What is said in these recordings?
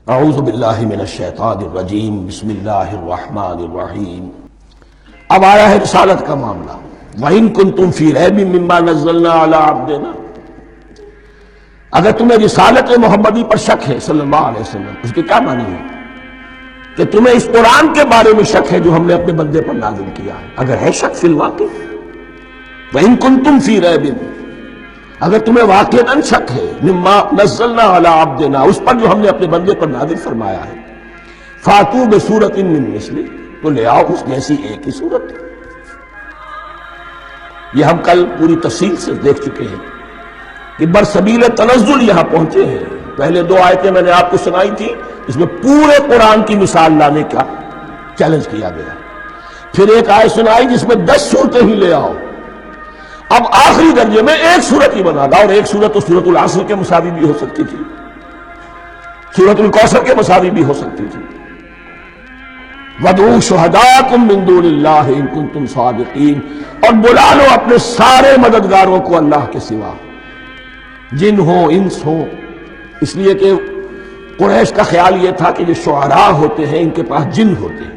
اعوذ باللہ من الشیطان الرجیم بسم اللہ الرحمن الرحیم۔ اب آیا ہے رسالت کا معاملہ۔ وَإِن كُنتُمْ فِي رَيْبٍ مِّمَّا نَزَّلْنَا عَلَىٰ عَبْدِنَا، اگر تمہیں رسالت محمدی پر شک ہے صلی اللہ علیہ وسلم، اس کے کیا معنی ہے؟ کہ تمہیں اس قرآن کے بارے میں شک ہے جو ہم نے اپنے بندے پر نازل کیا ہے۔ اگر ہے شک فی الواقع، وَإِن كُنتُمْ فِي رَيْبٍ، اگر تمہیں واقعاً شک ہے مما نزلنا علی عبدنا، اس پر جو ہم نے اپنے بندے پر نازل فرمایا ہے، فاتو بسورۃ من مثلہ، تو لے آؤ اس جیسی ایک ہی صورت۔ یہ ہم کل پوری تفصیل سے دیکھ چکے ہیں کہ برسبیل تنزل یہاں پہنچے ہیں۔ پہلے دو آیتیں میں نے آپ کو سنائی تھی، اس میں پورے قرآن کی مثال لانے کا چیلنج کیا گیا۔ پھر ایک آیت سنائی جس میں 10 صورتیں ہی لے آؤ۔ اب آخری درجے میں ایک صورت ہی بنا لا، اور ایک صورت تو سورۃ العصر کے مساوی بھی ہو سکتی تھی، سورۃ الکوثر کے مساوی بھی ہو سکتی تھی۔ وَادْعُوا شُهَدَاءَكُم مِّن دُونِ اللَّهِ إِن كُنتُمْ صَادِقِينَ، اور بلا لو اپنے سارے مددگاروں کو اللہ کے سوا، جن ہوں انس ہوں۔ اس لیے کہ قریش کا خیال یہ تھا کہ جو شعراء ہوتے ہیں ان کے پاس جن ہوتے ہیں،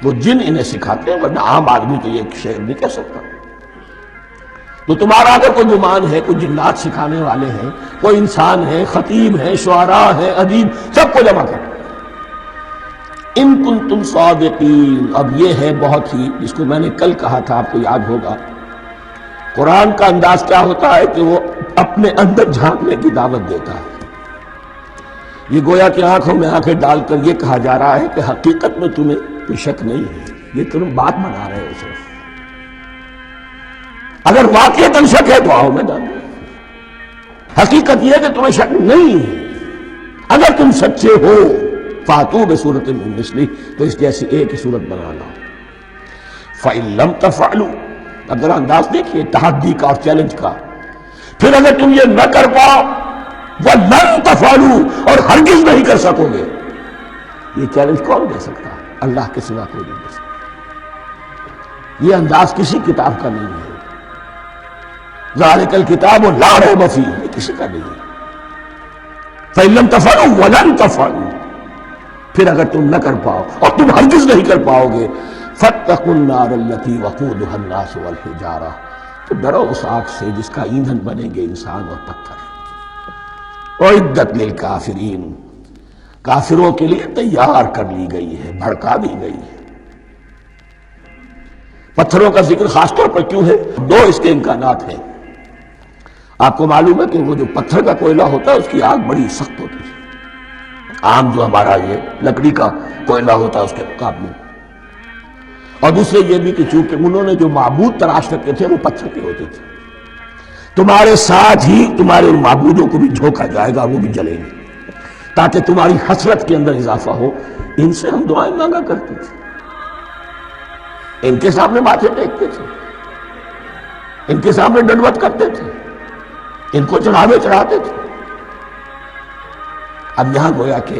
وہ جن انہیں سکھاتے ہیں، ورنہ عام آدمی تو یہ شعر نہیں کہہ سکتا۔ تو تمہارا اگر کوئی گمان ہے کوئی جنات سکھانے والے ہیں، کوئی انسان ہے، خطیب ہے، شعراء ہے، ادیب، سب کو جمع کر۔ ان کنتم صادقین، اب یہ ہے بہت ہی، جس کو میں نے کل کہا تھا، آپ کو یاد ہوگا، قرآن کا انداز کیا ہوتا ہے کہ وہ اپنے اندر جھانکنے کی دعوت دیتا ہے۔ یہ گویا کہ آنکھوں میں آنکھیں ڈال کر یہ کہا جا رہا ہے کہ حقیقت میں تمہیں کوئی شک نہیں ہے، یہ تم بات بنا رہے ہو صرف۔ اگر واقعتاً شک ہے تو آؤ میدان میں۔ حقیقت یہ ہے کہ تمہیں شک نہیں ہے۔ اگر تم سچے ہو فاتو بسورۃ من مثلہ، تو اس جیسی ایک ہی صورت بنا لاؤ۔ فإن لم تفعلوا، اب ذرا انداز دیکھیے تحدی کا اور چیلنج کا۔ پھر اگر تم یہ نہ کر پاؤ، وَلَن تفعلوا، اور ہرگز نہیں کر سکو گے، یہ چیلنج کون دے سکتا ہے؟ اللہ کے سوا کوئی نہیں دے سکتا۔ یہ انداز کسی کتاب کا نہیں ہے۔ ذالک الکتاب لا ریب فیہ، یہ کسی کا نہیں ہے۔ فإن لم تفعلوا وَلَن تفعلوا، پھر اگر تم نہ کر پاؤ اور تم ہرگز نہیں کر پاؤ گے، فاتقوا النار التي وقودها الناس والحجارہ، تو ڈرو اس آگ سے جس کا ایندھن بنیں گے انسان اور پتھر۔ اعدت للکافرین، کافروں کے لیے تیار کر لی گئی ہے، بھڑکا دی گئی ہے۔ پتھروں کا ذکر خاص طور پر کیوں ہے؟ دو اس کے امکانات ہیں۔ آپ کو معلوم ہے کہ وہ جو پتھر کا کوئلہ ہوتا ہے اس کی آگ بڑی سخت ہوتی ہے، عام جو ہمارا یہ لکڑی کا کوئلہ ہوتا ہے اس کے مقابلے۔ اور دوسرے یہ بھی کہ چونکہ انہوں نے جو معبود تراش رکھے تھے وہ پتھر کے ہوتے تھے، تمہارے ساتھ ہی تمہارے ان معبودوں کو بھی جھونکا جائے گا، وہ بھی جلیں گے، تاکہ تمہاری حسرت کے اندر اضافہ ہو۔ ان سے ہم دعائیں مانگا کرتے تھے، ان کے سامنے ماتھے ٹیکتے تھے، ان کے سامنے ڈنڈوت کرتے تھے، ان کو چڑھاوے چڑھاتے تھے۔ اب یہاں گویا کہ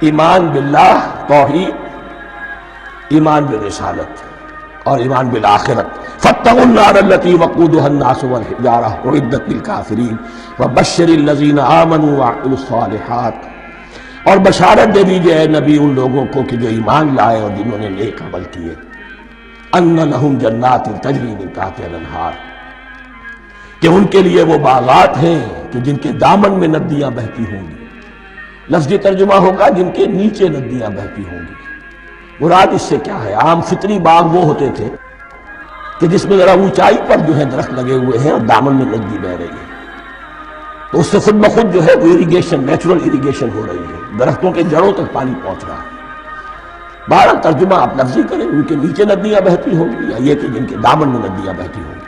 ایمان باللہ، توحید، ایمان بالرسالت اور ایمان بالآخرت۔ فاتقوا النار التي وقودها الناس والحجارة اعدت للكافرين وبشر الذين آمنوا وعملوا الصالحات، اور بشارت دے دیجئے اے نبی ان لوگوں کو کہ جو ایمان لائے اور جنہوں نے نیک عمل کیے، ان لهم جنات تجری من تحتها الانہار، کہ ان کے لیے وہ باغات ہیں کہ جن کے دامن میں ندیاں بہتی ہوں گی۔ لفظی ترجمہ ہوگا جن کے نیچے ندیاں بہتی ہوں گی۔ مراد اس سے کیا ہے؟ عام فطری باغ وہ ہوتے تھے کہ جس میں ذرا اونچائی پر جو ہے درخت لگے ہوئے ہیں اور دامن میں ندی بہ رہی ہے، تو اس سے خود بخود جو ہے وہ اریگیشن، نیچرل اریگیشن ہو رہی ہے، درختوں کے جڑوں تک پانی پہنچ رہا ہے۔ بہرحال ترجمہ آپ لفظی کریں، ان کے نیچے ندیاں بہتی ہوں گی، یا یہ کہ جن کے دامن میں ندیاں بہتی ہوں گی۔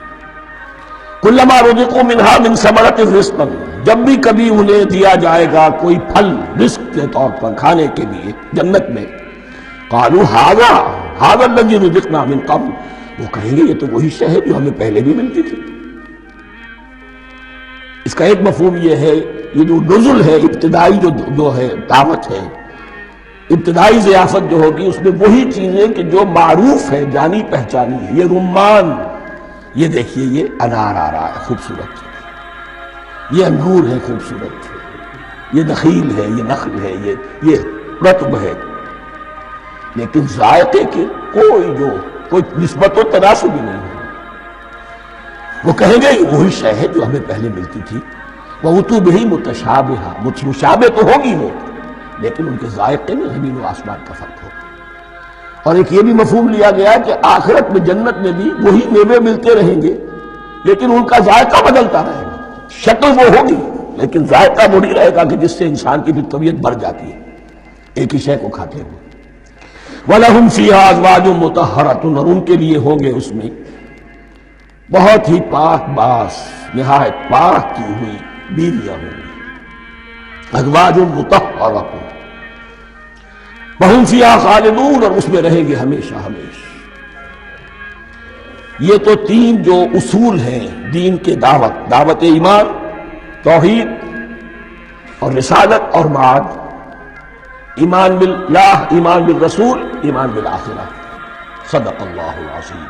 کلما رزقوا منها من ثمرۃ رزقا، جب بھی کبھی انہیں دیا جائے گا کوئی پھل رزق کے طور پر کھانے کے لیے جنت میں، قالوا هذا الذي رزقنا من قبل، وہ کہیں گے یہ تو وہی شے ہے جو ہمیں پہلے بھی ملتی تھی۔ اس کا ایک مفہوم یہ ہے، یہ جو نزل ہے، ابتدائی جو ہے دعوت ہے، ابتدائی ضیافت جو ہوگی اس میں وہی چیزیں کہ جو معروف ہے، جانی پہچانی ہے۔ یہ رمان، یہ دیکھیے یہ انار آ رہا ہے خوبصورت، یہ انگور ہے خوبصورت، یہ نخیل ہے، یہ نخل ہے، یہ رطب ہے، لیکن ذائقے کے کوئی نسبت و تناسب ہی نہیں ہے۔ وہ کہیں گے یہ وہی شے ہے جو ہمیں پہلے ملتی تھی، وَأُتُوا بِهِ مُتَشَابِهًا، مشابہ تو ہوگی وہ، لیکن ان کے ذائقے میں زمین و آسمان کا فرق ہوگا۔ اور ایک یہ بھی مفہوم لیا گیا کہ آخرت میں جنت میں بھی وہی میوے ملتے رہیں گے، لیکن ان کا ذائقہ بدلتا رہے گا، شکل وہ ہوگی لیکن ذائقہ وہی رہے گا کہ جس سے انسان کی بھی طبیعت بڑھ جاتی ہے ایک ہی شے کو کھاتے ہوئے۔ وَلَهُمْ فِيهَا أَزْوَاجٌ مُطَهَّرَةٌ، اور ان کے لیے ہوں گے اس میں بہت ہی پاک باز، نہایت پاک کی ہوئی بیویاں ہوں گی، ازواج مطہرۃ، وہم فیہا خالدون، اور اس میں رہیں گے ہمیشہ ہمیشہ۔ یہ تو تین جو اصول ہیں دین کے دعوت ایمان، توحید اور رسالت اور معاد، ایمان باللہ، ایمان بالرسول، ایمان بالآخرہ۔ صدق اللہ العظیم۔